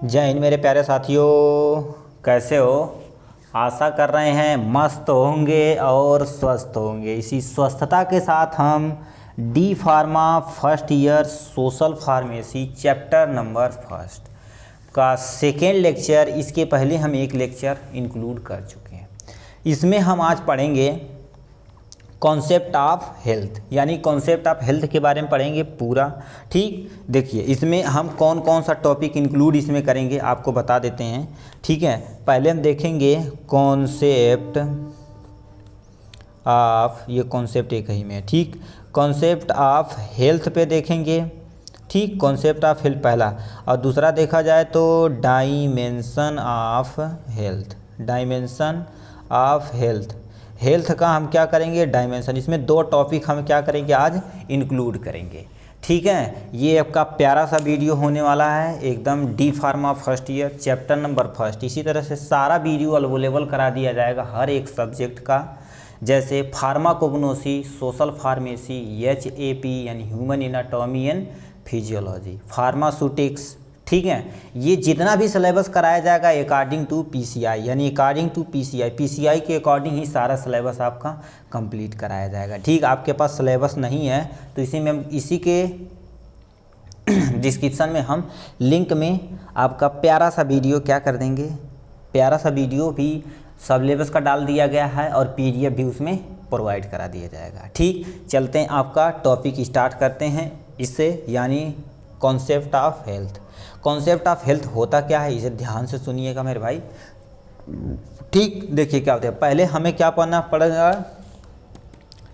जय हिंद मेरे प्यारे साथियों, कैसे हो। आशा कर रहे हैं मस्त होंगे और स्वस्थ होंगे। इसी स्वस्थता के साथ हम D pharma first year social pharmacy chapter number first का सेकेंड लेक्चर, इसके पहले हम एक लेक्चर इंक्लूड कर चुके हैं। इसमें हम आज पढ़ेंगे कॉन्सेप्ट ऑफ हेल्थ, यानी कॉन्सेप्ट ऑफ हेल्थ के बारे में पढ़ेंगे पूरा। ठीक, देखिए इसमें हम कौन कौन सा टॉपिक इंक्लूड इसमें करेंगे आपको बता देते हैं। ठीक है, पहले हम देखेंगे कॉन्सेप्ट ऑफ, ये कॉन्सेप्ट एक ही में है। ठीक, कॉन्सेप्ट ऑफ हेल्थ पे देखेंगे। ठीक, कॉन्सेप्ट ऑफ हेल्थ पहला, और दूसरा देखा जाए तो dimension of health. Dimension of health, health का हम क्या करेंगे, डायमेंशन। इसमें दो टॉपिक हम क्या करेंगे आज इंक्लूड करेंगे। ठीक है, ये आपका प्यारा सा वीडियो होने वाला है, एकदम D pharma first year chapter number first. इसी तरह से सारा वीडियो अवेलेबल करा दिया जाएगा हर एक सब्जेक्ट का, जैसे फार्माकोग्नोसी, सोशल फार्मेसी, HAP यानी human anatomy and physiology, pharmaceutics. ठीक है, ये जितना भी सिलेबस कराया जाएगा अकॉर्डिंग टू PCI, यानी अकॉर्डिंग टू PCI के अकॉर्डिंग ही सारा सिलेबस आपका कंप्लीट कराया जाएगा। ठीक, आपके पास सिलेबस नहीं है तो इसी में इसी के डिस्क्रिप्शन में हम लिंक में आपका प्यारा सा वीडियो क्या कर देंगे, प्यारा सा वीडियो भी सिलेबस का डाल दिया गया है और PDF भी उसमें प्रोवाइड करा दिया जाएगा। ठीक, चलते हैं आपका टॉपिक स्टार्ट करते हैं इससे, यानी concept of health. Concept of health होता क्या है, इसे ध्यान से सुनिएगा मेरे भाई। ठीक, देखिए क्या होता है, पहले हमें क्या पढ़ना पड़ेगा,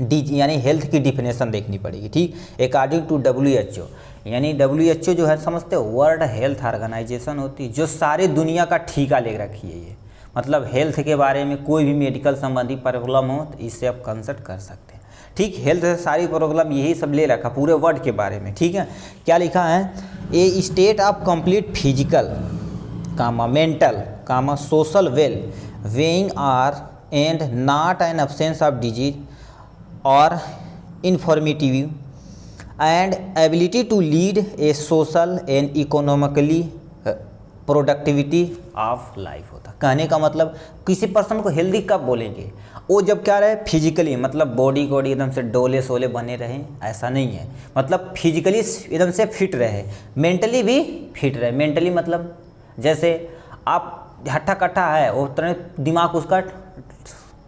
यानी हेल्थ की डिफिनेशन देखनी पड़ेगी। ठीक, अकॉर्डिंग टू WHO, यानी WHO जो है समझते हो, वर्ल्ड हेल्थ ऑर्गेनाइजेशन होती है, जो सारी दुनिया का ठीका ले रखी है। ये मतलब हेल्थ के बारे में कोई भी मेडिकल संबंधी प्रॉब्लम हो तो इससे आप कंसल्ट कर सकते हैं। ठीक, हेल्थ से सारी प्रॉब्लम यही सब ले रखा पूरे वर्ल्ड के बारे में। ठीक है, क्या लिखा है, a state of complete physical comma mental comma social well being are and not an absence of disease और informative and ability to lead a social and economically productivity of life होता। कहने का मतलब किसी पर्सन को healthy कब बोलेंगे, वो जब क्या रहे फिजिकली, मतलब बॉडी को एकदम से डोले सोले बने रहे, ऐसा नहीं है। मतलब फिजिकली एकदम से फिट रहे, मेंटली भी फिट रहे। मेंटली मतलब जैसे आप हट्ठा कट्ठा है, वो तरह दिमाग उसका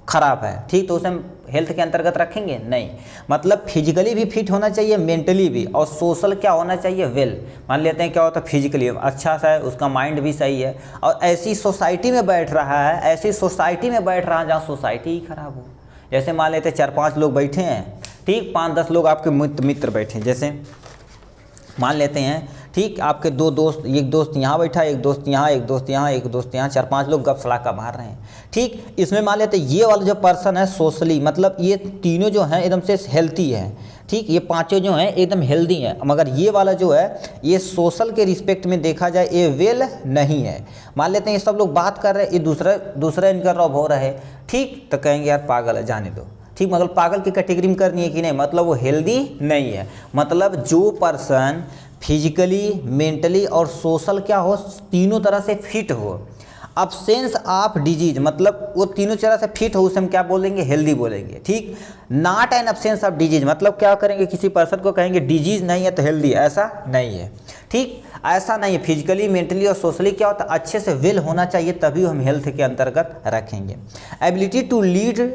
ख़राब है, ठीक, तो उसे हम हेल्थ के अंतर्गत रखेंगे नहीं। मतलब फिजिकली भी फिट होना चाहिए, मेंटली भी, और सोशल क्या होना चाहिए, वेल। मान लेते हैं क्या होता है, फिजिकली अच्छा सा है, उसका माइंड भी सही है, और ऐसी सोसाइटी में बैठ रहा है, ऐसी सोसाइटी में बैठ रहा है जहाँ सोसाइटी ही खराब हो। जैसे मान लेते हैं 4-5 लोग बैठे हैं, ठीक, 5-10 लोग आपके मित्र बैठे हैं, जैसे मान लेते हैं, ठीक, आपके दो दोस्त, एक दोस्त यहाँ बैठा है, एक दोस्त यहाँ, एक दोस्त यहाँ, एक दोस्त यहाँ, 4-5 लोग गप सड़ाका मार रहे हैं। ठीक, इसमें मान लेते हैं ये वाला जो पर्सन है सोशली, मतलब ये तीनों जो हैं एकदम से हेल्थी हैं। ठीक, ये पांचों जो हैं एकदम हेल्दी हैं, मगर ये वाला जो है ये सोशल के रिस्पेक्ट में देखा जाए ये वेल नहीं है। मान लेते हैं ये सब लोग बात कर रहे हैं, ये दूसरा इनका रॉब हो रहा है, ठीक, तो कहेंगे यार पागल है, जाने दो। ठीक, मतलब पागल की कैटेगरी में करनी है कि नहीं, मतलब वो हेल्दी नहीं है। मतलब जो पर्सन फिजिकली, मेंटली और सोशल क्या हो, तीनों तरह से फिट हो, अब्सेंस ऑफ डिजीज, मतलब वो तीनों तरह से फिट हो, उसे हम क्या बोलेंगे, हेल्दी बोलेंगे। ठीक, not an absence of disease, मतलब क्या करेंगे, किसी पर्सन को कहेंगे डिजीज नहीं है तो हेल्दी, ऐसा नहीं है। ठीक, ऐसा नहीं है। फिजिकली, मेंटली और सोशली क्या होता है, अच्छे से वेल होना चाहिए, तभी हम हेल्थ के अंतर्गत रखेंगे। Ability to lead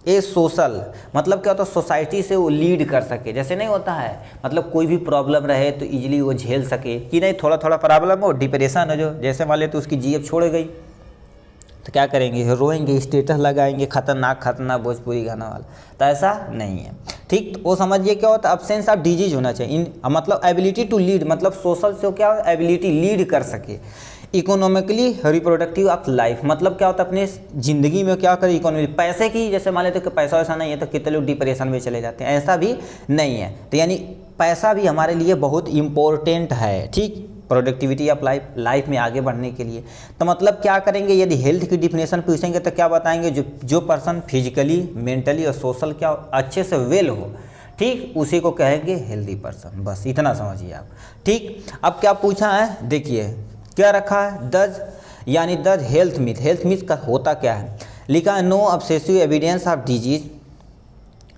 a social, मतलब क्या होता है, सोसाइटी से वो लीड कर सके। जैसे नहीं होता है, मतलब कोई भी प्रॉब्लम रहे तो इजीली वो झेल सके, कि नहीं थोड़ा थोड़ा प्रॉब्लम हो, डिप्रेशन हो, जो जैसे मान ले तो उसकी जीएफ छोड़ गई तो क्या करेंगे, रोएंगे, स्टेटस लगाएंगे, खतरनाक भोजपुरी गाना वाला, तो ऐसा नहीं है। ठीक, तो वो समझिए क्या होता है, अब्सेंस ऑफ डिजीज होना चाहिए। मतलब एबिलिटी टू लीड, मतलब सोशल से क्या एबिलिटी लीड कर सके। इकोनॉमिकली रिप्रोडक्टिव ऑफ लाइफ, मतलब क्या होता है, अपने ज़िंदगी में क्या करें, इकोनॉमी, पैसे की, जैसे मान लेते हैं कि पैसा वैसा नहीं है तो कितने लोग डिप्रेशन में चले जाते हैं, ऐसा भी नहीं है। तो यानी पैसा भी हमारे लिए बहुत इम्पोर्टेंट है। ठीक, प्रोडक्टिविटी ऑफ लाइफ में आगे बढ़ने के लिए। तो मतलब क्या करेंगे, यदि हेल्थ की डिफिनेशन पूछेंगे तो क्या बताएंगे, जो पर्सन फिजिकली, मेंटली और सोशल क्या अच्छे से वेल हो, ठीक, उसी को कहेंगे हेल्दी पर्सन। बस इतना समझिए आप। ठीक, अब क्या पूछा है, देखिए क्या रखा है, डज यानी does health myth, health myth का होता क्या है, लिखा है no obsessive evidence of disease,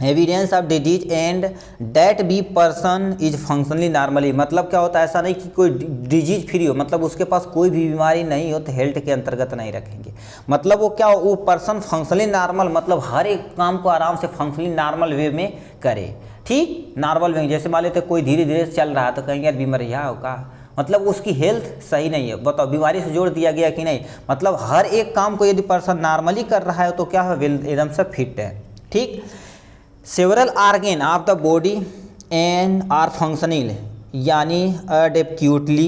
evidence of disease and that be person is functionally normally. मतलब क्या होता है, ऐसा नहीं कि कोई डिजीज फ्री हो, मतलब उसके पास कोई भी बीमारी नहीं हो तो हेल्थ के अंतर्गत नहीं रखेंगे। मतलब वो क्या हो, वो पर्सन फंक्शनली नॉर्मल, मतलब हर एक काम को आराम से फंक्शनली नॉर्मल वे में करे। ठीक, नॉर्मल वे, जैसे मान लेते कोई धीरे धीरे चल रहा है तो कहेंगे यार बीमारियाँ होगा, मतलब उसकी हेल्थ सही नहीं है। बताओ बीमारी से जोड़ दिया गया कि नहीं, मतलब हर एक काम को यदि पर्सन नॉर्मली कर रहा है तो क्या है, एकदम से फिट है। ठीक, several organ of the body and are functional यानी adequately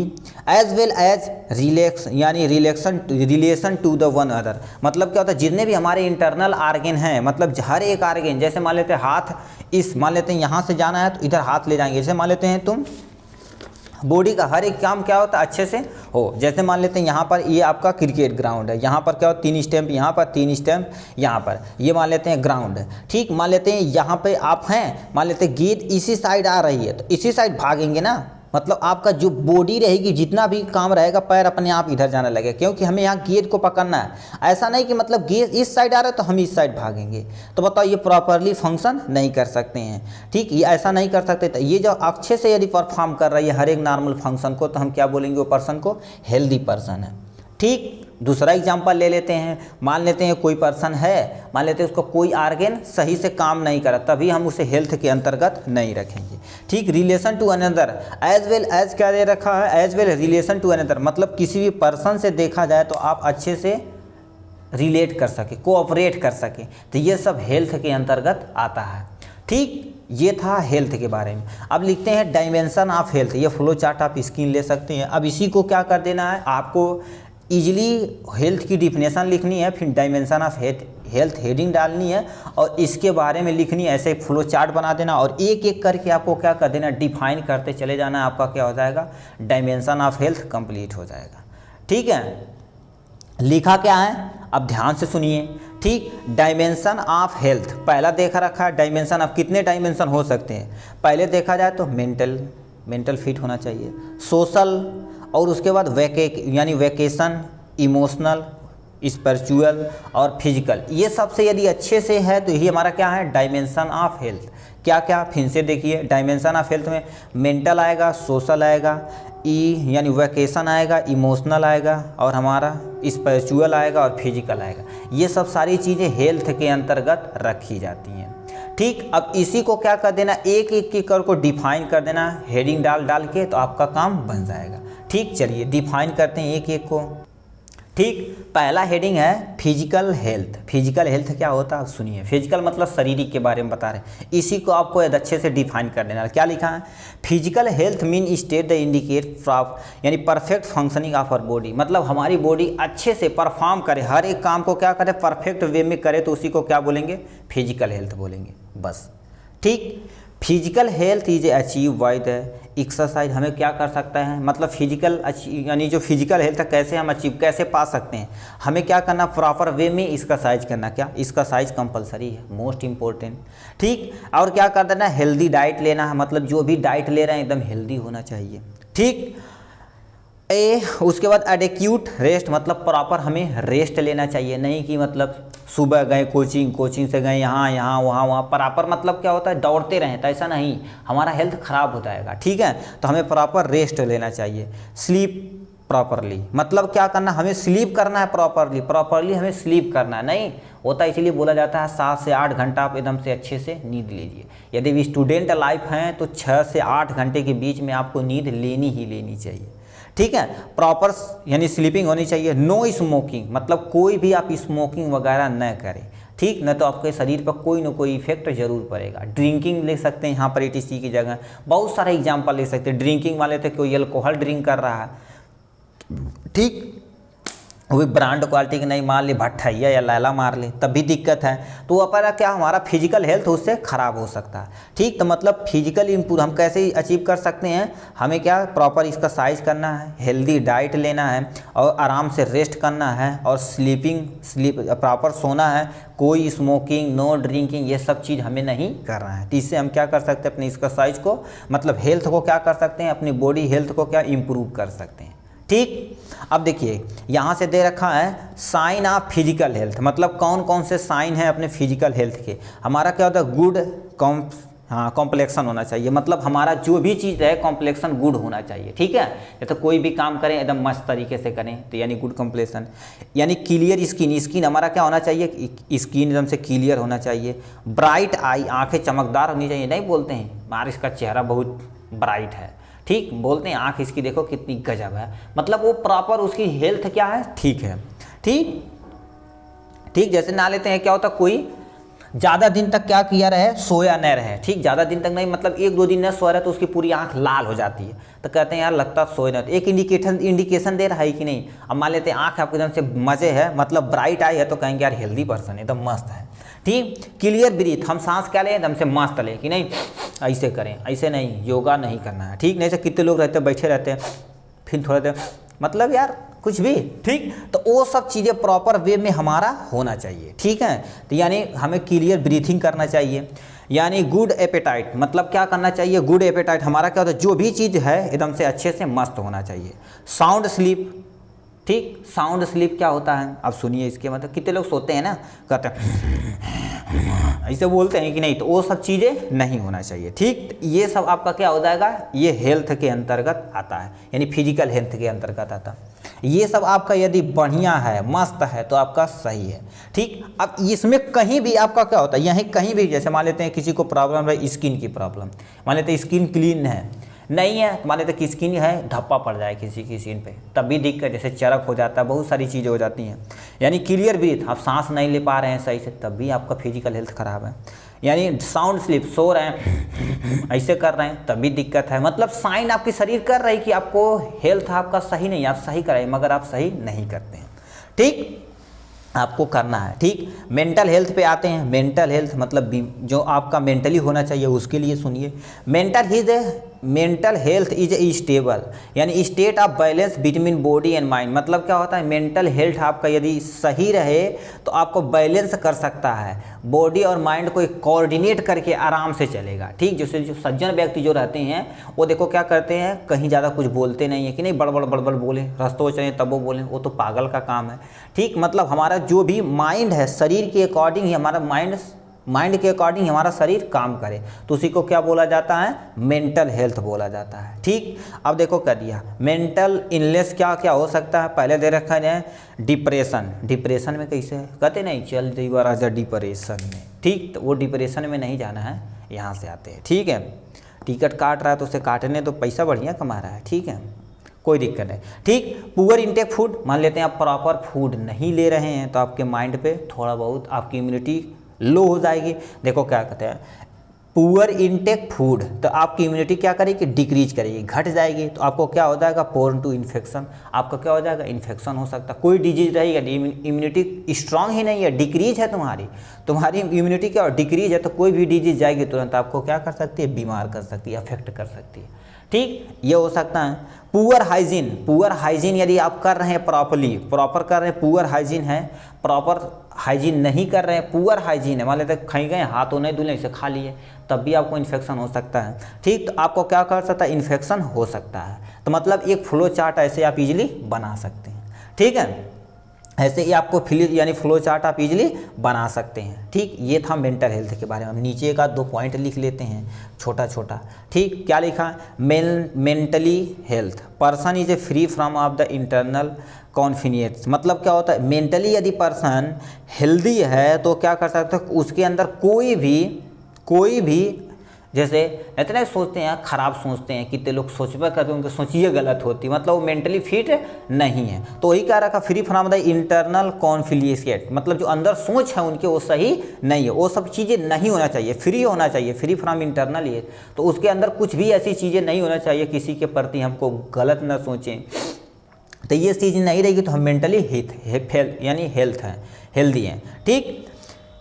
as well as relax यानी relation to the one other. मतलब क्या होता है, जितने भी हमारे इंटरनल आर्गन हैं, मतलब हर एक आर्गन, जैसे मान लेते हैं हाथ, इस मान लेते हैं यहाँ से जाना है तो इधर हाथ ले जाएंगे, जैसे मान लेते हैं तुम बॉडी का हर एक काम क्या होता है अच्छे से हो। जैसे मान लेते हैं यहाँ पर ये आपका क्रिकेट ग्राउंड है, यहाँ पर क्या हो 3 स्टैम्प, यहाँ पर 3 स्टैम्प, यहाँ पर ये मान लेते हैं ग्राउंड है। ठीक, मान लेते हैं यहाँ पे आप हैं, मान लेते हैं गेंद इसी साइड आ रही है तो इसी साइड भागेंगे ना, मतलब आपका जो बॉडी रहेगी, जितना भी काम रहेगा, पैर अपने आप इधर जाने लगे, क्योंकि हमें यहाँ गेंद को पकड़ना है। ऐसा नहीं कि मतलब गेंद इस साइड आ रहा है तो हम इस साइड भागेंगे, तो बताओ ये प्रॉपरली फंक्शन नहीं कर सकते हैं। ठीक, ये ऐसा नहीं कर सकते। तो ये जो अच्छे से यदि परफॉर्म कर रही है हर एक नॉर्मल फंक्शन को, तो हम क्या बोलेंगे, वो पर्सन को हेल्दी पर्सन है। ठीक, दूसरा एग्जांपल ले लेते हैं, मान लेते हैं कोई पर्सन है, मान लेते हैं उसका कोई आर्गन सही से काम नहीं कर रहा, तभी हम उसे हेल्थ के अंतर्गत नहीं रखेंगे। ठीक, relation to another as well as क्या दे रखा है, as well relation to another, मतलब किसी भी पर्सन से देखा जाए तो आप अच्छे से रिलेट कर सके, कोऑपरेट कर सके, तो ये सब हेल्थ के अंतर्गत आता है। ठीक, ये था हेल्थ के बारे में। अब लिखते हैं डायमेंशन ऑफ हेल्थ, ये फ्लो चार्ट आप स्क्रीन ले सकते हैं। अब इसी को क्या कर देना है, आपको इजीली हेल्थ की डिफिनेशन लिखनी है, फिर डायमेंशन ऑफ हेल्थ हेडिंग डालनी है और इसके बारे में लिखनी है, ऐसे फ्लो चार्ट बना देना और एक एक करके आपको क्या कर देना, डिफाइन करते चले जाना, आपका क्या हो जाएगा, डायमेंशन ऑफ हेल्थ कंप्लीट हो जाएगा। ठीक है, लिखा क्या है, अब ध्यान से सुनिए। ठीक, डायमेंशन ऑफ हेल्थ पहला देखा रखा है, डायमेंशन ऑफ कितने डायमेंशन हो सकते हैं, पहले देखा जाए तो मेंटल फिट होना चाहिए, सोशल, और उसके बाद यानी वेकेशन, इमोशनल, स्पिरिचुअल और फिजिकल, ये सबसे यदि अच्छे से है तो यही हमारा क्या है, डायमेंशन ऑफ हेल्थ। क्या क्या, फिर से देखिए, डायमेंशन ऑफ हेल्थ में मेंटल आएगा, सोशल आएगा, यानी वेकेशन आएगा, इमोशनल आएगा और हमारा स्पिरिचुअल आएगा और फिजिकल आएगा। ये सब सारी चीज़ें हेल्थ के अंतर्गत रखी जाती हैं। ठीक, अब इसी को क्या कर देना, एक एक कर को डिफाइन कर देना, हेडिंग डाल के, तो आपका काम बन जाएगा। ठीक, चलिए डिफाइन करते हैं एक एक को। ठीक, पहला हेडिंग है फिजिकल हेल्थ। फिजिकल हेल्थ क्या होता है, आप सुनिए। फिजिकल मतलब शारीरिक के बारे में बता रहे हैं, इसी को आपको अच्छे से डिफाइन कर देना। क्या लिखा है, physical health mean state the indicate यानी perfect functioning of our body, मतलब हमारी बॉडी अच्छे से परफॉर्म करे, हर एक काम को क्या करे, परफेक्ट वे में करे, तो उसी को क्या बोलेंगे, फिजिकल हेल्थ बोलेंगे, बस। ठीक, physical health is achieve by the exercise, हमें क्या कर सकता है, मतलब फिजिकल यानी जो फिजिकल हेल्थ है कैसे हम अचीव कैसे पा सकते हैं, हमें क्या करना, प्रॉपर वे में एक्सरसाइज करना। क्या, एक्सरसाइज कंपलसरी है, मोस्ट इंपॉर्टेंट। ठीक, और क्या कर देना, हेल्दी डाइट लेना है, मतलब जो भी डाइट ले रहे हैं एकदम हेल्दी होना चाहिए। ठीक, उसके बाद एडेक्यूट रेस्ट, मतलब प्रॉपर हमें रेस्ट लेना चाहिए, नहीं कि मतलब सुबह गए कोचिंग से गए यहाँ वहाँ, प्रॉपर मतलब क्या होता है, दौड़ते रहें, तो ऐसा नहीं, हमारा हेल्थ ख़राब हो जाएगा। ठीक है, तो हमें प्रॉपर रेस्ट लेना चाहिए। स्लीप प्रॉपरली, मतलब क्या करना, हमें स्लीप करना है प्रॉपरली हमें स्लीप करना है, नहीं होता इसीलिए बोला जाता है 7 से 8 घंटा आप एकदम से अच्छे से नींद लीजिए। यदि स्टूडेंट लाइफ हैं तो 6 से 8 घंटे के बीच में आपको नींद लेनी चाहिए। ठीक है, प्रॉपर यानी स्लीपिंग होनी चाहिए। नो स्मोकिंग, मतलब कोई भी आप स्मोकिंग वगैरह न करें। ठीक, न तो आपके शरीर पर कोई न कोई इफेक्ट जरूर पड़ेगा। ड्रिंकिंग ले सकते हैं यहाँ पर ETC की जगह, बहुत सारे एग्जांपल ले सकते हैं। ड्रिंकिंग वाले थे, कोई अल्कोहल ड्रिंक कर रहा है, ठीक, वो ब्रांड क्वालिटी की नहीं, मान ली भट्ठैया या लैला मार ले, तब भी दिक्कत है। तो अपना क्या, हमारा फिजिकल हेल्थ उससे ख़राब हो सकता है। ठीक, तो मतलब फिजिकल इम्प्रूव हम कैसे अचीव कर सकते हैं, हमें क्या प्रॉपर एक्सरसाइज करना है, हेल्दी डाइट लेना है और आराम से रेस्ट करना है और स्लीप प्रॉपर सोना है, कोई स्मोकिंग, नो ड्रिंकिंग, ये सब चीज़ हमें नहीं करना है। तो इससे हम क्या कर सकते हैं, अपनी एक्सरसाइज को, मतलब हेल्थ को क्या कर सकते हैं, अपनी बॉडी हेल्थ को क्या इम्प्रूव कर सकते हैं। ठीक। अब देखिए यहाँ से दे रखा है साइन ऑफ फिजिकल हेल्थ, मतलब कौन कौन से साइन हैं अपने फिजिकल हेल्थ के। हमारा क्या होता है, गुड कॉम्प्लेक्शन होना चाहिए, मतलब हमारा जो भी चीज़ है कॉम्प्लेक्शन गुड होना चाहिए, ठीक है। जैसे कोई भी काम करें एकदम मस्त तरीके से करें तो यानी गुड कॉम्प्लेक्शन। यानी क्लियर स्किन, स्किन हमारा क्या होना चाहिए, स्किन एकदम से क्लियर होना चाहिए। ब्राइट आई, आंखें चमकदार होनी चाहिए। नहीं बोलते हैं यार इसका चेहरा बहुत ब्राइट है, ठीक, बोलते हैं आँख इसकी देखो कितनी गजब है, मतलब वो प्रॉपर उसकी हेल्थ क्या है, ठीक है। ठीक ठीक, जैसे ना लेते हैं क्या होता, कोई ज़्यादा दिन तक क्या किया रहे, सोया न रहे, ठीक, ज़्यादा दिन तक नहीं, मतलब 1-2 दिन न सोया रहे तो उसकी पूरी आंख लाल हो जाती है, तो कहते हैं यार लगता सोए न, एक इंडिकेशन दे रहा है कि नहीं। अब मान लेते हैं आंख आपको एकदम से मज़े है, मतलब ब्राइट आई है, तो कहेंगे यार हेल्दी पर्सन एकदम मस्त है, ठीक। क्लियर ब्रीथ, हम सांस क्या लें एकदम से मस्त लें कि नहीं, ऐसे करें, ऐसे नहीं, योगा नहीं करना है, ठीक। नहीं से कितने लोग रहते हैं बैठे रहते हैं फिर थोड़ा देर मतलब यार कुछ भी, ठीक। तो वो सब चीज़ें प्रॉपर वे में हमारा होना चाहिए, ठीक है। तो यानी हमें क्लियर ब्रीथिंग करना चाहिए। यानी गुड एपेटाइट, मतलब क्या करना चाहिए, गुड एपेटाइट हमारा क्या होता है, जो भी चीज़ है एकदम से अच्छे से मस्त होना चाहिए। साउंड स्लीप, ठीक, साउंड स्लीप क्या होता है अब सुनिए इसके, मतलब कितने लोग सोते हैं ना, कहते हैं ऐसे बोलते हैं कि नहीं, तो वो सब चीज़ें नहीं होना चाहिए, ठीक। ये सब आपका क्या हो जाएगा, ये हेल्थ के अंतर्गत आता है, यानी फिजिकल हेल्थ के अंतर्गत आता है। ये सब आपका यदि बढ़िया है, मस्त है, तो आपका सही है, ठीक। अब इसमें कहीं भी आपका क्या होता है, यहीं कहीं भी, जैसे मान लेते हैं किसी को प्रॉब्लम है स्किन की प्रॉब्लम, मान लेते हैं स्किन क्लीन है नहीं है, मान लेते कि स्किन है धब्बा पड़ जाए किसी की स्किन पे, तब भी दिक्कत, जैसे चरक हो जाता है, बहुत सारी चीज़ें हो जाती हैं। यानी क्लियर ब्रीथ, आप सांस नहीं ले पा रहे हैं सही से, तब भी आपका फिजिकल हेल्थ ख़राब है। यानी साउंड स्लीप, सो रहे हैं ऐसे कर रहे हैं तब भी दिक्कत है, मतलब साइन आपकी शरीर कर रही कि आपको हेल्थ आपका सही नहीं, आप सही कराइए, मगर आप सही नहीं करते हैं, ठीक, आपको करना है, ठीक। मेंटल हेल्थ पे आते हैं। मेंटल हेल्थ मतलब जो आपका मेंटली होना चाहिए उसके लिए सुनिए। Mental health is a stable, यानी state of balance between body and mind, मतलब क्या होता है, मेंटल हेल्थ आपका यदि सही रहे तो आपको बैलेंस कर सकता है, बॉडी और माइंड को कोऑर्डिनेट करके आराम से चलेगा, ठीक। जैसे जो सज्जन व्यक्ति जो रहते हैं वो देखो क्या करते हैं, कहीं ज़्यादा कुछ बोलते नहीं है कि नहीं, बड़बड़ बोले, रास्तों चले तब वो बोले, वो तो पागल का काम है, ठीक। मतलब हमारा जो भी माइंड है, शरीर के अकॉर्डिंग ही हमारा माइंड के अकॉर्डिंग हमारा शरीर काम करे, तो उसी को क्या बोला जाता है, मेंटल हेल्थ बोला जाता है, ठीक। अब देखो क्या दिया, मेंटल इलनेस क्या क्या हो सकता है, पहले दे रखा है डिप्रेशन। डिप्रेशन में कैसे कहते नहीं, चल जाइए राजा डिप्रेशन में, ठीक। तो वो डिप्रेशन में नहीं जाना है, यहाँ से आते हैं, ठीक है। टिकट काट रहा है तो उसे काटने तो पैसा बढ़िया कमा रहा है, ठीक है, कोई दिक्कत नहीं, ठीक। पुअर इनटेक फूड, मान लेते हैं आप प्रॉपर फूड नहीं ले रहे हैं तो आपके माइंड पे थोड़ा बहुत आपकी इम्यूनिटी लो हो जाएगी। देखो क्या कहते हैं, पुअर इनटेक फूड, तो आपकी इम्यूनिटी क्या करेगी, डिक्रीज करेगी, घट जाएगी, तो आपको क्या हो जाएगा, प्रोन टू इन्फेक्शन, आपका क्या हो जाएगा, इन्फेक्शन हो सकता है, कोई डिजीज रहेगा, इम्यूनिटी स्ट्रांग ही नहीं है, डिक्रीज है तुम्हारी इम्यूनिटी क्या डिक्रीज है, तो कोई भी डिजीज जाएगी तुरंत आपको क्या कर सकती है, बीमार कर सकती है, अफेक्ट कर सकती है, ठीक। ये हो सकता है। पुअर हाइजीन यदि आप कर रहे हैं प्रॉपर कर रहे हैं, पुअर हाइजीन है, प्रॉपर हाइजीन नहीं कर रहे हैं, पुअर हाइजीन है, मान लेते कहीं गए हाथों नहीं धुले इसे खा लिए, तब भी आपको इन्फेक्शन हो सकता है, ठीक। तो आपको क्या कर सकता है, इन्फेक्शन हो सकता है। तो मतलब एक फ्लो चार्ट ऐसे आप इजीली बना सकते हैं, ठीक है। ऐसे ही आपको यानी फ्लो चार्ट आप इजीली बना सकते हैं, ठीक। ये था मेंटल हेल्थ के बारे में। नीचे का 2 पॉइंट लिख लेते हैं छोटा, ठीक। क्या लिखा, mentally health person is a free from of the internal confidence, मतलब क्या होता है, मेंटली यदि पर्सन हेल्दी है तो क्या कर सकते हैं, उसके अंदर कोई भी जैसे इतने सोचते हैं, खराब सोचते हैं, कितने लोग सोचबा करते हैं उनकी सोचिए गलत होती, मतलब वो मेंटली फिट नहीं है, तो वही कह रखा free from the internal conflict, मतलब जो अंदर सोच है उनके वो सही नहीं है, वो सब चीज़ें नहीं होना चाहिए, फ्री होना चाहिए, फ्री फ्रॉम इंटरनल ये, तो उसके अंदर कुछ भी ऐसी चीज़ें नहीं होना चाहिए किसी के प्रति हमको गलत न सोचें, तो ये चीज़ नहीं रहेगी तो हम मेंटली यानी हेल्दी हैं, ठीक।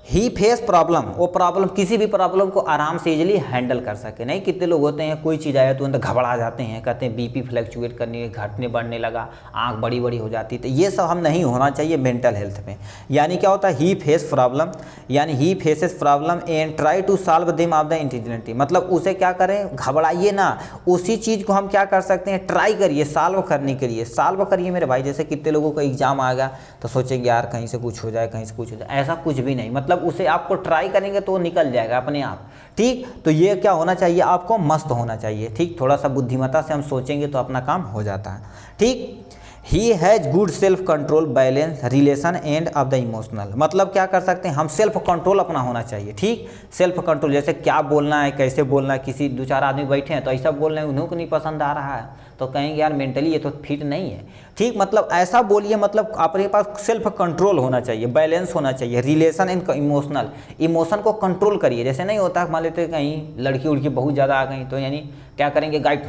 ही फेस प्रॉब्लम, वो प्रॉब्लम किसी भी प्रॉब्लम को आराम से इजीली हैंडल कर सके। नहीं कितने लोग होते हैं कोई चीज़ आया तो अंदर घबरा जाते हैं, कहते हैं बीपी फ्लक्चुएट करने घटने बढ़ने लगा, आंख बड़ी बड़ी हो जाती। तो ये सब हम नहीं होना चाहिए मेंटल हेल्थ में। यानी क्या होता है, ही फेस प्रॉब्लम, यानी he faces problem and try to solve them of the intelligently, मतलब उसे क्या करें, घबराइए ना, उसी चीज़ को हम क्या कर सकते हैं, ट्राई करिए सॉल्व करने के लिए, सॉल्व करिए मेरे भाई। जैसे कितने लोगों का एग्जाम आ गया तो सोचेंगे यार कहीं से कुछ हो जाए, कहीं से कुछ हो जाए, ऐसा कुछ भी नहीं, मतलब उसे आपको ट्राई करेंगे तो निकल जाएगा अपने आप। ठीक, तो ये क्या होना चाहिए, आपको मस्त होना चाहिए। ठीक, थोड़ा सा बुद्धिमत्ता से हम सोचेंगे तो अपना काम हो जाता है। ठीक, he has good self control balance relation end of the emotional, मतलब क्या कर सकते हैं हम, सेल्फ कंट्रोल अपना होना चाहिए। ठीक, सेल्फ कंट्रोल, जैसे क्या बोलना है, कैसे बोलना है, किसी दो चार आदमी बैठे हैं तो ऐसा बोल रहे हैं उन्हों को नहीं पसंद आ रहा है तो कहेंगे यार मेंटली ये तो फिट नहीं है। ठीक, मतलब ऐसा बोलिए, मतलब आपके पास सेल्फ कंट्रोल होना चाहिए, बैलेंस होना चाहिए, रिलेशन एंड इमोशनल, इमोशन को कंट्रोल करिए। जैसे नहीं होता मान लेते कहीं लड़की उड़की बहुत ज़्यादा आ गई तो यानी क्या करेंगे, गाइड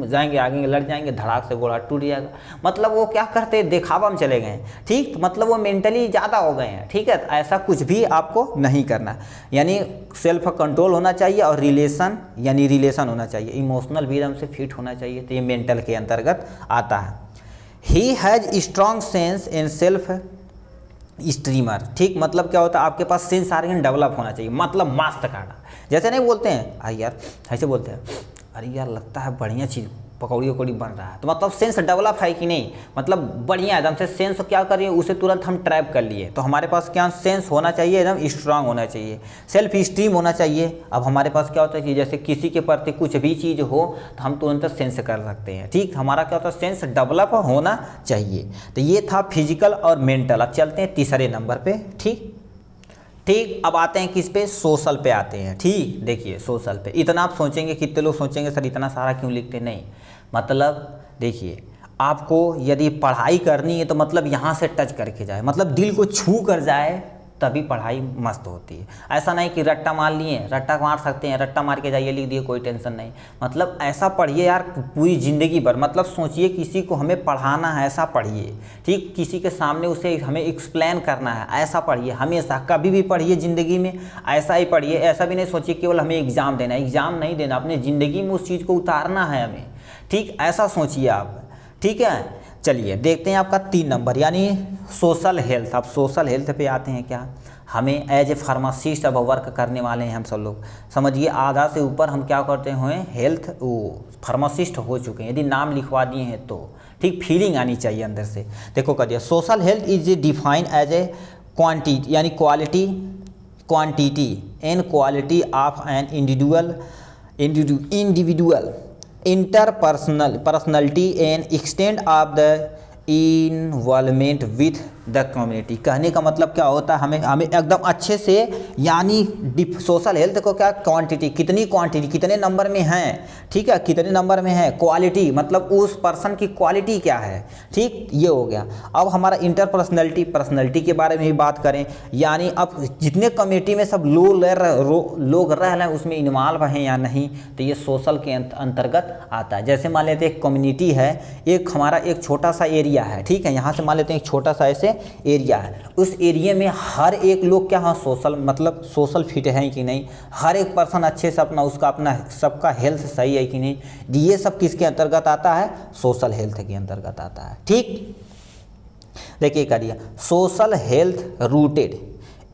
जाएंगे आगे लड़ जाएंगे, धड़ाक से गोड़ा टूट जाएगा, मतलब वो क्या करते हैं दिखावा में चले गए। ठीक, मतलब वो मेंटली ज़्यादा हो गए हैं। ठीक है, तो ऐसा कुछ भी आपको नहीं करना, यानी सेल्फ कंट्रोल होना चाहिए और रिलेशन यानी रिलेशन होना चाहिए, इमोशनल भी एकदम से फिट होना चाहिए, तो ये मेंटल के अंतर्गत आता है। He has strong sense in self streamer. ठीक, मतलब क्या होता है आपके पास सेंस ऑर्गन डेवलप होना चाहिए, मतलब मस्त खाना, जैसे नहीं बोलते हैं अरे यार, ऐसे बोलते हैं अरे यार लगता है बढ़िया चीज़ पकौड़ी वकौड़ी बन रहा है, तो मतलब सेंस डेवलप है कि नहीं, मतलब बढ़िया एकदम से सेंस क्या करिए उसे तुरंत हम ट्रैप कर लिए। तो हमारे पास क्या सेंस होना चाहिए, एकदम स्ट्रांग होना चाहिए, सेल्फ स्टीम होना चाहिए। अब हमारे पास क्या होता है कि जैसे किसी के प्रति कुछ भी चीज़ हो तो हम तुरंत सेंस कर सकते हैं। ठीक, हमारा क्या होता है सेंस डेवलप होना चाहिए। तो ये था फिजिकल और मेंटल। अब चलते हैं तीसरे नंबर पे। ठीक, अब आते हैं किस पे, सोशल पे आते हैं। ठीक, देखिए सोशल पे इतना आप सोचेंगे, कितने लोग सोचेंगे सर इतना सारा क्यों लिखते, नहीं मतलब देखिए आपको यदि पढ़ाई करनी है तो मतलब यहाँ से टच करके जाए, मतलब दिल को छू कर जाए तभी पढ़ाई मस्त होती है। ऐसा नहीं कि रट्टा मार लिए, रट्टा मार सकते हैं, रट्टा मार के जाइए लिख दिए कोई टेंशन नहीं, मतलब ऐसा पढ़िए यार पूरी ज़िंदगी भर, मतलब सोचिए किसी को हमें पढ़ाना है ऐसा पढ़िए। ठीक, किसी के सामने उसे हमें एक्सप्लेन करना है ऐसा पढ़िए, हमेशा कभी भी पढ़िए ज़िंदगी में ऐसा ही पढ़िए। ऐसा भी नहीं सोचिए केवल हमें एग्ज़ाम देना है, एग्ज़ाम नहीं देना, अपने ज़िंदगी में उस चीज़ को उतारना है हमें। ठीक, ऐसा सोचिए आप। ठीक है, चलिए देखते हैं आपका 3 नंबर यानी सोशल हेल्थ। अब सोशल हेल्थ पे आते हैं, क्या हमें एज ए फार्मासिस्ट अब वर्क करने वाले हैं हम सब लोग, समझिए आधा से ऊपर हम क्या करते हुए हेल्थ वो फार्मासिस्ट हो चुके हैं, यदि नाम लिखवा दिए हैं तो। ठीक, फीलिंग आनी चाहिए अंदर से। देखो कह दिया social health is defined as a quantity यानी quantity and quality of an individual personality and extend of the involvement with the community. कहने का मतलब क्या होता है, हमें एकदम अच्छे से यानी सोशल हेल्थ को क्या क्वांटिटी, कितने नंबर में हैं। ठीक है, कितने नंबर में है, क्वालिटी मतलब उस पर्सन की क्वालिटी क्या है। ठीक, ये हो गया। अब हमारा पर्सनैलिटी के बारे में भी बात करें, यानी अब जितने कम्युनिटी में सब लोग रह रहे हैं उसमें इन्वॉल्व हैं या नहीं, तो ये सोशल के अंतर्गत आता है। जैसे मान लेते हैं एक कम्युनिटी है, एक हमारा एक छोटा सा एरिया है। ठीक है, यहाँ से मान लेते हैं एक छोटा सा ऐसे एरिया है, उस एरिया में हर एक लोग क्या हाँ सोशल फिट है कि नहीं, हर एक पर्सन अच्छे से अपना सबका हेल्थ सही है कि नहीं, ये सब किसके अंतर्गत आता है, सोशल हेल्थ के अंतर्गत आता है। ठीक, देखिए क्या दिया, social health rooted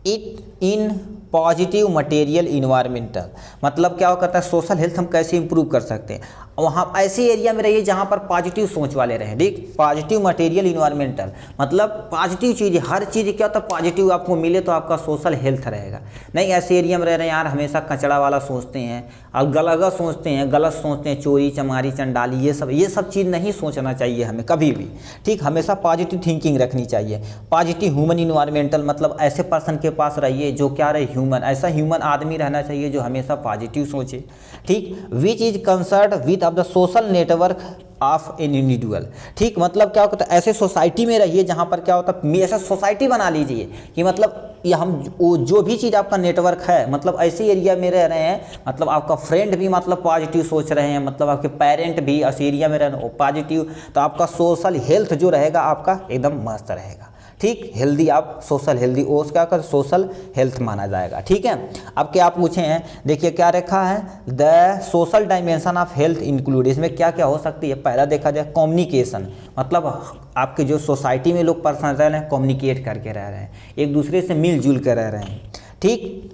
it in positive material environmental, मतलब क्या कहता है सोशल हेल्थ हम कैसे इंप्रूव कर सकते हैं, वहाँ ऐसे एरिया में रहिए जहाँ पर पॉजिटिव सोच वाले रहें। देख, पॉजिटिव मटेरियल इन्वायरमेंटल मतलब पॉजिटिव चीज़, हर चीज़ क्या होता है पॉजिटिव आपको मिले तो आपका सोशल हेल्थ रहेगा। नहीं ऐसे एरिया में रह रहे हैं यार हमेशा कचरा वाला सोचते हैं और गलत सोचते हैं, चोरी चमारी चंडाली ये सब चीज़ नहीं सोचना चाहिए हमें कभी भी। ठीक, हमेशा पॉजिटिव थिंकिंग रखनी चाहिए। पॉजिटिव ह्यूमन इन्वायरमेंटल मतलब ऐसे पर्सन के पास रहिए जो क्या रहे ह्यूमन, ऐसा ह्यूमन आदमी रहना चाहिए जो हमेशा पॉजिटिव सोचे। ठीक, which is concern with of the social network of an individual. ठीक, मतलब क्या होता है ऐसे सोसाइटी में रहिए जहाँ पर क्या होता है ऐसा सोसाइटी बना लीजिए कि मतलब ये हम जो भी चीज़ आपका नेटवर्क है मतलब ऐसे एरिया में रह रहे हैं, मतलब आपका फ्रेंड भी मतलब पॉजिटिव सोच रहे हैं, मतलब आपके पेरेंट भी इस एरिया में रह रहे हैं पॉजिटिव, तो आपका सोशल हेल्थ जो रहेगा आपका एकदम मस्त रहेगा। ठीक, हेल्दी आप सोशल हेल्दी ओस क्या कर सोशल हेल्थ माना जाएगा। ठीक है, अब क्या पूछे हैं, देखिए क्या रखा है, the social dimension of health include, इसमें क्या क्या हो सकती है। पहला देखा जाए कम्युनिकेशन, मतलब आपके जो सोसाइटी में लोग पर्सन रह रहे हैं कम्युनिकेट करके रह रहे हैं, एक दूसरे से मिलजुल कर रह रहे हैं। ठीक,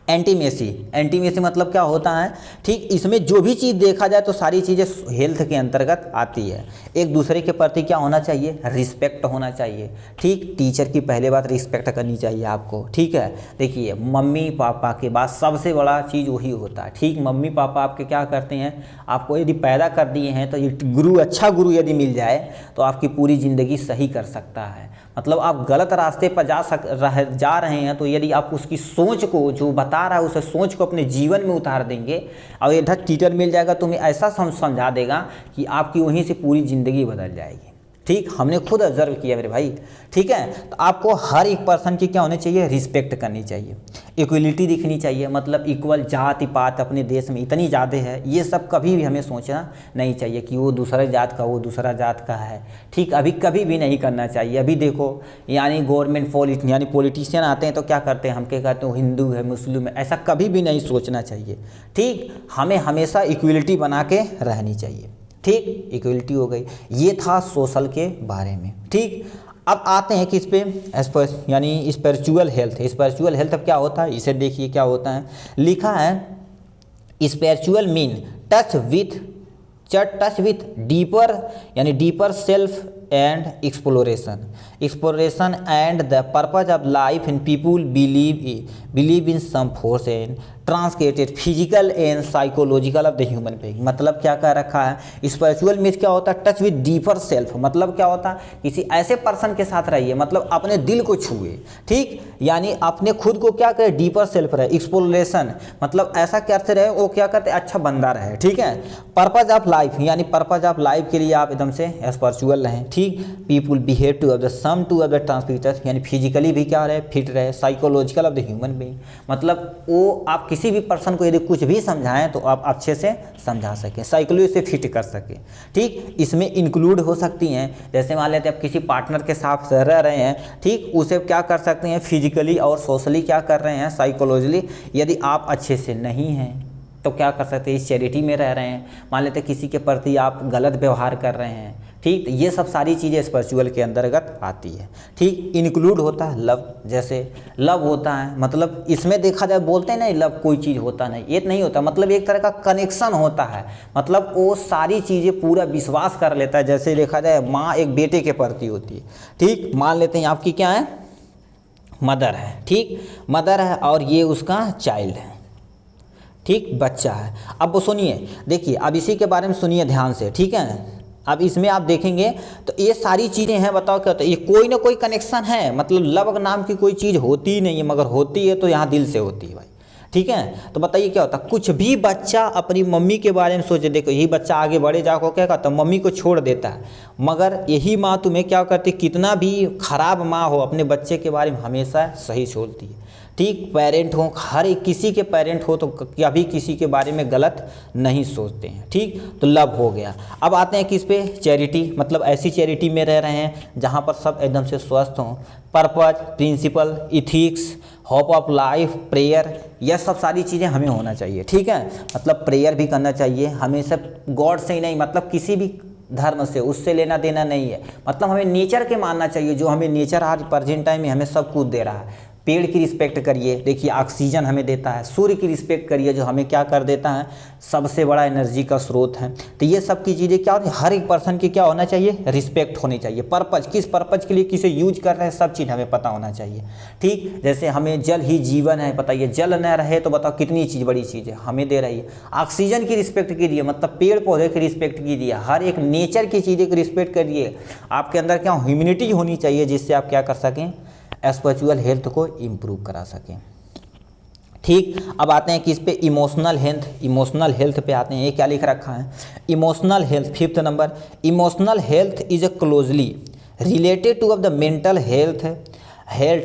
एंटीमेसी, एंटीमेसी मतलब क्या होता है, ठीक, इसमें जो भी चीज़ देखा जाए तो सारी चीज़ें हेल्थ के अंतर्गत आती है। एक दूसरे के प्रति क्या होना चाहिए, रिस्पेक्ट होना चाहिए। ठीक, टीचर की पहले बात रिस्पेक्ट करनी चाहिए आपको। ठीक है, देखिए मम्मी पापा के बाद सबसे बड़ा चीज़ वही होता है। ठीक, मम्मी पापा आपके क्या करते हैं, आपको यदि पैदा कर दिए हैं तो ये गुरु, अच्छा गुरु यदि मिल जाए तो आपकी पूरी ज़िंदगी सही कर सकता है। मतलब आप गलत रास्ते पर जा रहे हैं तो यदि आप उसकी सोच को, जो बता रहा है उस सोच को अपने जीवन में उतार देंगे और ये टीचर मिल जाएगा तुम्हें ऐसा समझा देगा कि आपकी वहीं से पूरी ज़िंदगी बदल जाएगी। ठीक, हमने खुद ऑब्जर्व किया मेरे भाई। ठीक है, तो आपको हर एक पर्सन की क्या होनी चाहिए, रिस्पेक्ट करनी चाहिए, इक्वलिटी दिखनी चाहिए, मतलब इक्वल जाति पात अपने देश में इतनी ज़्यादा है, ये सब कभी भी हमें सोचना नहीं चाहिए कि वो दूसरा जात का वो दूसरा जात का है। ठीक, अभी कभी भी नहीं करना चाहिए। अभी देखो यानी गवर्नमेंट यानी पॉलिटिशियन आते हैं तो क्या करते हैं, हम क्या कहते हैं हिंदू है मुस्लिम है, ऐसा कभी भी नहीं सोचना चाहिए। ठीक, हमें हमेशा इक्वलिटी बना के रहनी चाहिए। ठीक, इक्वलिटी हो गई, ये था सोशल के बारे में। ठीक, अब आते हैं किस पे, यानी स्पिरिचुअल हेल्थ। स्पिरिचुअल हेल्थ अब क्या होता है, इसे देखिए क्या होता है, लिखा है spiritual mean touch with deeper, यानी deeper self and exploration and the purpose of life in people believe in some force and transcended physical and psychological of the human being. मतलब क्या कह रखा है, स्पिरिचुअल मीन्स क्या होता है, touch with deeper self, मतलब क्या होता है, किसी ऐसे पर्सन के साथ रहिए, मतलब अपने दिल को छुए। ठीक, यानी अपने खुद को क्या करे, डीपर सेल्फ रहे, एक्सप्लोरेशन मतलब ऐसा करते रहे वो क्या करते अच्छा बंदा रहे। ठीक है, पर्पज ऑफ लाइफ, यानी पर्पज ऑफ लाइफ के लिए आप एकदम से स्पिरिचुअल रहें। ठीक, people behave to of the sum to of the transmitters, यानी फिजिकली भी क्या रहे, फिट रहे, psychological of the human being, मतलब वो आप किसी भी पर्सन को यदि कुछ भी समझाएं तो आप अच्छे से समझा सकें, साइकोलॉजी से फिट कर सकें। ठीक, इसमें इंक्लूड हो सकती हैं, जैसे मान लेते हैं आप किसी पार्टनर के साथ रह रहे हैं, ठीक, उसे क्या कर सकते हैं, फिजिकली और सोशली क्या कर रहे हैं, साइकोलॉजिकली। यदि आप अच्छे से नहीं हैं तो क्या कर सकते हैं, इस चैरिटी में रह रहे हैं, मान लेते हैं किसी के प्रति आप गलत व्यवहार कर रहे हैं। ठीक, तो ये सब सारी चीज़ें स्पिरिचुअल के अंतर्गत आती है। ठीक, इंक्लूड होता है लव, जैसे लव होता है, मतलब इसमें देखा जाए बोलते हैं ना लव कोई चीज़ होता नहीं, ये नहीं होता, मतलब एक तरह का कनेक्शन होता है, मतलब वो सारी चीज़ें पूरा विश्वास कर लेता है। जैसे देखा जाए माँ एक बेटे के प्रति होती है। ठीक, मान लेते हैं आपकी क्या है, मदर है। ठीक, मदर है और ये उसका चाइल्ड है। ठीक, बच्चा है। अब वो सुनिए, देखिए अब इसी के बारे में सुनिए ध्यान से। ठीक है, अब इसमें आप देखेंगे तो ये सारी चीज़ें हैं, बताओ क्या होता है, ये कोई ना कोई कनेक्शन है, मतलब लव नाम की कोई चीज़ होती ही नहीं है, मगर होती है तो यहाँ दिल से होती है भाई। ठीक है, तो बताइए क्या होता है, कुछ भी बच्चा अपनी मम्मी के बारे में सोचे, देखो यही बच्चा आगे बढ़े जाकर क्या कहता है, मम्मी को छोड़ देता है, मगर यही माँ तुम्हें क्या करती, कितना भी खराब माँ हो अपने बच्चे के बारे में हमेशा सही सोचती है। ठीक, पेरेंट हो, हर एक किसी के पेरेंट हो तो कभी किसी के बारे में गलत नहीं सोचते हैं। ठीक, तो लव हो गया। अब आते हैं किस पे, चैरिटी, मतलब ऐसी चैरिटी में रह रहे हैं जहाँ पर सब एकदम से स्वस्थ हों। Purpose, principle, ethics, hope of life, prayer, यह सब सारी चीज़ें हमें होना चाहिए। ठीक है, मतलब प्रेयर भी करना चाहिए हमेशा, गॉड से ही नहीं, मतलब किसी भी धर्म से उससे लेना देना नहीं है, मतलब हमें नेचर के मानना चाहिए, जो हमें नेचर आज प्रेजेंट टाइम में हमें सब कुछ दे रहा है। पेड़ की रिस्पेक्ट करिए, देखिए ऑक्सीजन हमें देता है। सूर्य की रिस्पेक्ट करिए, जो हमें क्या कर देता है, सबसे बड़ा एनर्जी का स्रोत है। तो ये सब की चीज़ें क्या होती है, हर एक पर्सन की क्या होना चाहिए, रिस्पेक्ट होनी चाहिए। पर्पज, किस पर्पज के लिए किसे यूज कर रहे हैं, सब चीज़ हमें पता होना चाहिए। ठीक, जैसे हमें जल ही जीवन है, बताइए जल न रहे तो बताओ कितनी चीज़ बड़ी चीज़ है हमें दे रही है। ऑक्सीजन की रिस्पेक्ट कीजिए, मतलब पेड़ पौधे की रिस्पेक्ट कीजिए, हर एक नेचर की चीज़ें की रिस्पेक्ट करिए। आपके अंदर क्या ह्यूमैनिटी होनी चाहिए, जिससे आप क्या कर सकें, स्पिरिचुअल हेल्थ को इम्प्रूव करा सकें। ठीक, अब आते हैं किस पे, इमोशनल हेल्थ। इमोशनल हेल्थ पे आते हैं, ये क्या लिख रखा है, इमोशनल हेल्थ, 5th नंबर, emotional health is closely related to of the mental health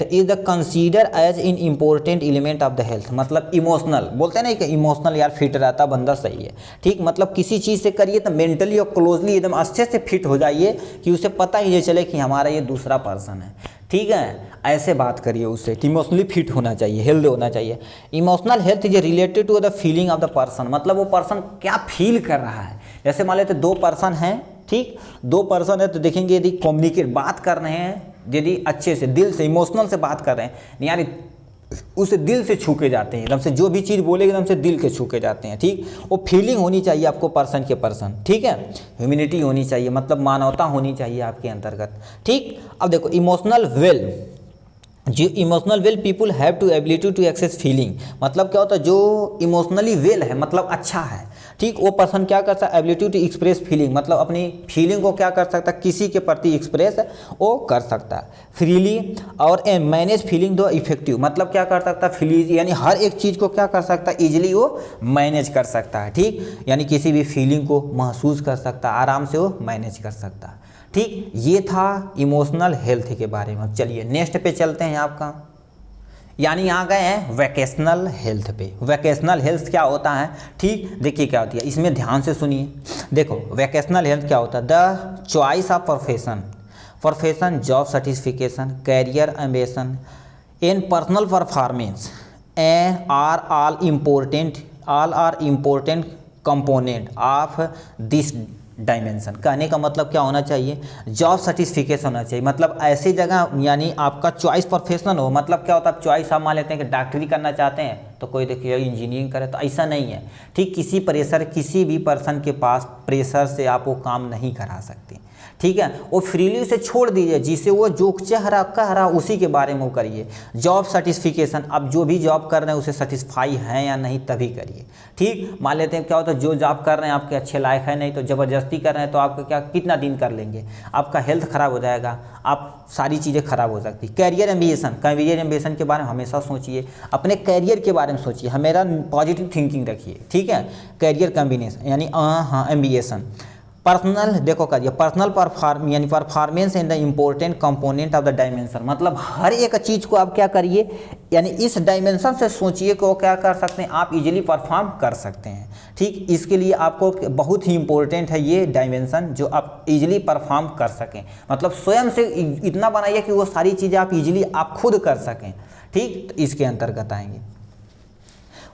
is the consider as in important element of the health. मतलब इमोशनल बोलते हैं ना कि इमोशनल यार फिट रहता बंदा सही है। ठीक, मतलब किसी चीज़ से करिए तो मेंटली और क्लोजली एकदम अच्छे से फिट हो जाइए कि उसे पता ही नहीं चले कि हमारा ये दूसरा पर्सन है। ठीक है, ऐसे बात करिए उससे कि इमोशनली फिट होना चाहिए, हेल्दी होना चाहिए। Emotional health is related to the feeling of the person, मतलब वो पर्सन क्या फील कर रहा है। जैसे मान लेते 2 पर्सन हैं, ठीक, 2 पर्सन है तो देखेंगे यदि कम्युनिकेट बात कर रहे हैं, यदि अच्छे से दिल से इमोशनल से बात कर रहे हैं, यानी उसे दिल से छू के जाते हैं, एकदम से जो भी चीज़ बोलेगे एकदम से दिल के छू के जाते हैं, ठीक। वो फीलिंग होनी चाहिए आपको पर्सन के पर्सन, ठीक है, ह्यूमैनिटी होनी चाहिए, मतलब मानवता होनी चाहिए आपके अंतर्गत, ठीक। अब देखो इमोशनल वेल, जो emotional well people have to ability to access feeling, मतलब क्या होता है जो इमोशनली वेल है, मतलब अच्छा है, ठीक, वो पर्सन क्या कर सकता है, एबिलिटी टू एक्सप्रेस फीलिंग, मतलब अपनी फीलिंग को क्या कर सकता है, किसी के प्रति एक्सप्रेस वो कर सकता है फ्रीली, और मैनेज फीलिंग दो इफेक्टिव, मतलब क्या कर सकता है फीलिंग, यानी हर एक चीज़ को क्या कर सकता है, ईजिली वो मैनेज कर सकता है, ठीक, यानी किसी भी फीलिंग को महसूस कर सकता है, आराम से वो मैनेज कर सकता है, ठीक। ये था इमोशनल हेल्थ के बारे में। चलिए नेक्स्ट पे चलते हैं आपका, यानी आ गए हैं वैकेशनल हेल्थ पे। वैकेशनल हेल्थ क्या होता है, ठीक, देखिए क्या होती है, इसमें ध्यान से सुनिए। देखो वैकेशनल हेल्थ क्या होता है, the choice of profession, job certification, career ambition and personal performance are important component of this dimension. कहने का मतलब क्या होना चाहिए, जॉब सर्टिफिकेशन होना चाहिए, मतलब ऐसी जगह यानी आपका चॉइस प्रोफेशन हो, मतलब क्या होता है चॉइस आप मान लेते हैं कि डॉक्टरी करना चाहते हैं तो कोई देखिए इंजीनियरिंग करे, तो ऐसा नहीं है, ठीक। किसी भी पर्सन के पास प्रेशर से आप वो काम नहीं करा सकते, ठीक है, वो फ्रीली उसे छोड़ दीजिए, जिसे वो जो चाह रहा कह रहा उसी के बारे में वो करिए। जॉब सर्टिफिकेशन, अब जो भी जॉब कर रहे हैं उसे सेटिस्फाई है या नहीं तभी करिए, ठीक। मान लेते हैं क्या होता है जो जॉब कर रहे हैं आपके अच्छे लायक है नहीं, तो ज़बरदस्ती कर रहे हैं तो आपका क्या कितना दिन कर लेंगे, आपका हेल्थ ख़राब हो जाएगा, आप सारी चीज़ें ख़राब हो सकती। कैरियर एम्बिशन के बारे में हमेशा सोचिए, अपने कैरियर के बारे में सोचिए, हमेशा पॉजिटिव थिंकिंग रखिए, ठीक है। कैरियर कॉम्बिनेशन यानी एम्बिशन। पर्सनल देखो करिए, personal performance in the important component of the dimension, मतलब हर एक चीज़ को आप क्या करिए, यानी इस डायमेंशन से सोचिए कि वो क्या कर सकते हैं, आप इजीली परफॉर्म कर सकते हैं, ठीक। इसके लिए आपको बहुत ही इंपॉर्टेंट है ये डायमेंशन, जो आप इजीली परफॉर्म कर सकें, मतलब स्वयं से इतना बनाइए कि वो सारी चीज़ें आप इजीली आप खुद कर सकें, ठीक। तो इसके अंतर्गत आएंगे।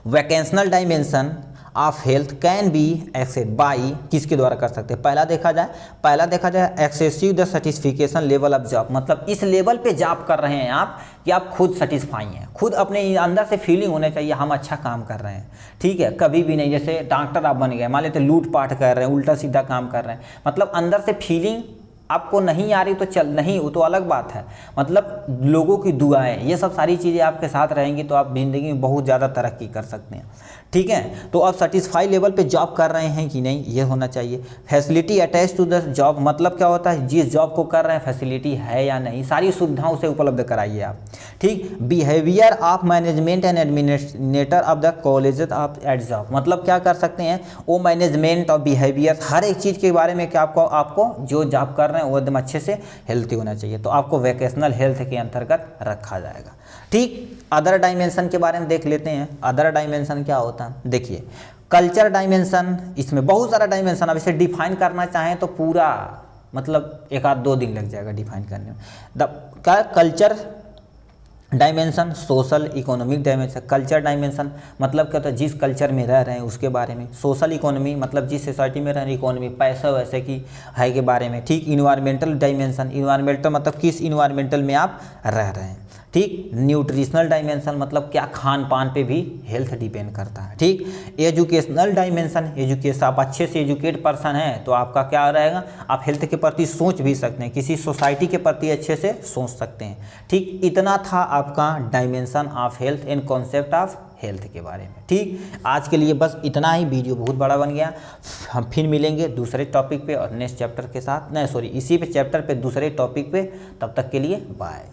Vocational dimension of health can be access by, किसके द्वारा कर सकते हैं, पहला देखा जाए excessive the satisfaction level of job, मतलब इस लेवल पे जॉब कर रहे हैं आप कि आप खुद सेटिस्फाई हैं, खुद अपने अंदर से फीलिंग होने चाहिए हम अच्छा काम कर रहे हैं, ठीक है। कभी भी नहीं जैसे डॉक्टर आप बन गए, मान लेते लूट पाट कर रहे हैं, उल्टा सीधा काम कर रहे हैं, मतलब अंदर से फीलिंग आपको नहीं आ रही तो चल नहीं, वो तो अलग बात है, मतलब लोगों की दुआएं, ये सब सारी चीज़ें आपके साथ रहेंगी तो आप ज़िंदगी में बहुत ज़्यादा तरक्की कर सकते हैं, ठीक है। तो आप सेटिस्फाई लेवल पे जॉब कर रहे हैं कि नहीं, ये होना चाहिए। Facility attach to the job, मतलब क्या होता है जिस जॉब को कर रहे हैं फैसिलिटी है या नहीं, सारी सुविधाओं से उपलब्ध कराइए आप, ठीक। Behaviour of management and administrator of the college of at job, मतलब क्या कर सकते हैं वो मैनेजमेंट और बिहेवियर हर एक चीज़ के बारे में कि आपको जो जॉब कर रहे हैं वो एकदम अच्छे से हेल्थी होना चाहिए, तो आपको वैकेशनल हेल्थ के अंतर्गत रखा जाएगा, ठीक। अदर डायमेंशन के बारे में देख लेते हैं। अदर डायमेंशन क्या होता है, देखिए कल्चर डायमेंशन, इसमें बहुत सारा डायमेंशन, अब इसे डिफाइन करना चाहें तो पूरा मतलब 1-2 दिन लग जाएगा डिफाइन करने में। Culture dimension, social economic dimension. Culture dimension मतलब क्या होता है जिस कल्चर में रह रहे हैं उसके बारे में। सोशल इकोनॉमी मतलब जिस सोसाइटी में रह रहे हैं, इकोनॉमी पैसा वैसे की है के बारे में, ठीक। इन्वायरमेंटल डायमेंशन, इन्वायरमेंटल मतलब किस इन्वायरमेंटल में आप रह रहे हैं, ठीक। न्यूट्रिशनल डायमेंशन मतलब क्या खान पान पे भी हेल्थ डिपेंड करता है, ठीक। एजुकेशनल डायमेंशन, एजुकेशन आप अच्छे से एजुकेट पर्सन हैं तो आपका क्या रहेगा, आप हेल्थ के प्रति सोच भी सकते हैं, किसी सोसाइटी के प्रति अच्छे से सोच सकते हैं, ठीक। इतना था आपका dimension of health and concept of health के बारे में, ठीक। आज के लिए बस इतना ही, वीडियो बहुत बड़ा बन गया, हम फिर मिलेंगे दूसरे टॉपिक पे और नेक्स्ट चैप्टर के साथ, नहीं सॉरी इसी पे चैप्टर पे दूसरे टॉपिक पे, तब तक के लिए बाय।